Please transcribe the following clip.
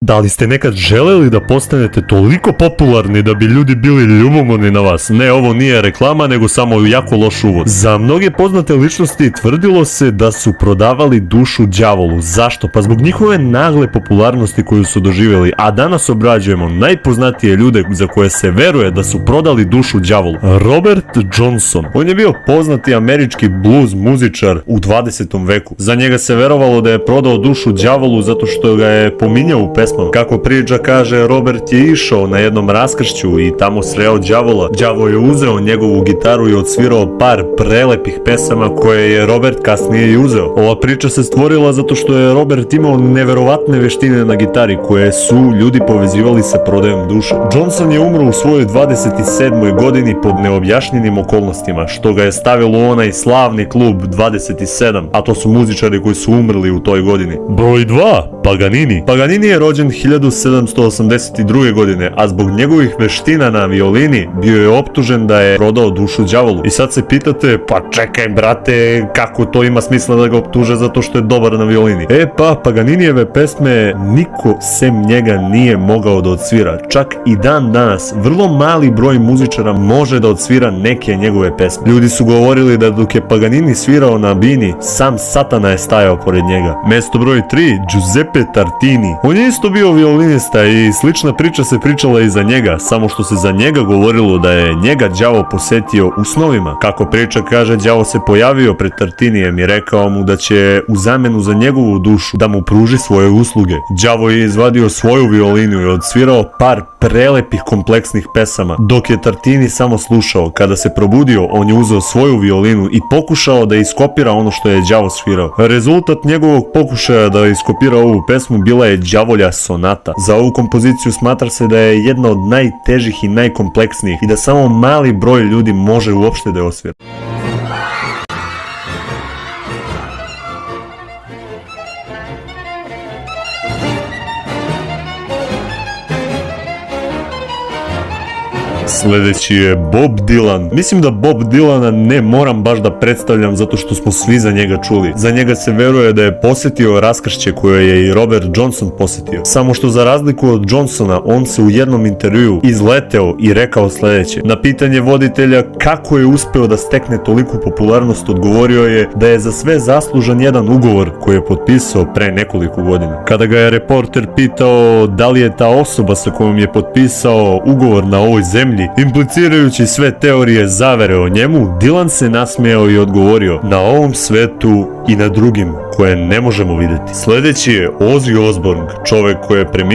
Da li ste nekad želeli da postanete toliko popularni da bi ljudi bili ljubomorni na vas? Ne, ovo nije reklama, nego samo jako loš uvod. Za mnoge poznate ličnosti tvrdilo se da su prodavali dušu đavolu. Zašto? Pa zbog njihove nagle popularnosti koju su doživjeli, a danas obrađujemo najpoznatije ljude za koje se veruje da su prodali dušu đavolu. Robert Johnson. On je bio poznati američki blues muzičar u 20. veku. Za njega se verovalo da je prodao dušu đavolu zato što ga je pominjao u pesmama. Kako priča kaže, Robert je išao na jednom raskršću i tamo sreo đavola. Đavo je uzeo njegovu gitaru i odsvirao par prelepih pesama koje je Robert kasnije i uzeo. Ova priča se stvorila zato što je Robert imao neverovatne veštine na gitari koje su ljudi povezivali sa prodajom duše. Johnson je umro u svojoj 27. godini pod neobjašnjenim okolnostima, što ga je stavilo u onaj slavni klub 27, a to su muzičari koji su umrli u toj godini. Broj 2. Paganini. Paganini je rođen 1782. godine, a zbog njegovih veština na violini bio je optužen da je prodao dušu đavolu. I sad se pitate, pa čekaj brate, kako to ima smisla da ga optuže zato što je dobar na violini? Pa Paganinijeve pesme niko sem njega nije mogao da odsvira. Čak i dan danas vrlo mali broj muzičara može da odsvira neke njegove pesme. Ljudi su govorili da dok je Paganini svirao na bini, sam Satana je stajao pored njega. Mesto broj 3, Giuseppe Tartini. On je isto bio violinista i slična priča se pričala i za njega, samo što se za njega govorilo da je njega đavo posetio u snovima. Kako priča kaže, đavo se pojavio pred Tartinijem i rekao mu da će u zamenu za njegovu dušu da mu pruži svoje usluge. Đavo je izvadio svoju violinu i odsvirao par prelepih kompleksnih pesama, dok je Tartini samo slušao. Kada se probudio, on je uzeo svoju violinu i pokušao da iskopira ono što je đavo svirao. Rezultat njegovog pokušaja da iskopira ovu pesmu bila je đavolja sonata. Za ovu kompoziciju smatra se da je jedna od najtežih i najkompleksnijih i da samo mali broj ljudi može uopšte da je osvira. Sljedeći je Bob Dylan. Mislim da Bob Dylana ne moram baš da predstavljam zato što smo svi za njega čuli. Za njega se veruje da je posjetio raskršće koje je i Robert Johnson posjetio. Samo što za razliku od Johnsona, on se u jednom intervjuu izleteo i rekao sljedeće. Na pitanje voditelja kako je uspeo da stekne toliku popularnost, odgovorio je da je za sve zaslužan jedan ugovor koji je potpisao pre nekoliko godina. Kada ga je reporter pitao da li je ta osoba sa kojom je potpisao ugovor na ovoj zemlji, implicirajući sve teorije zavere o njemu, Dylan se nasmejao i odgovorio: na ovom svetu i na drugim koje ne možemo vidjeti. Sljedeći je Ozzy Osbourne, čovek koji je preminuo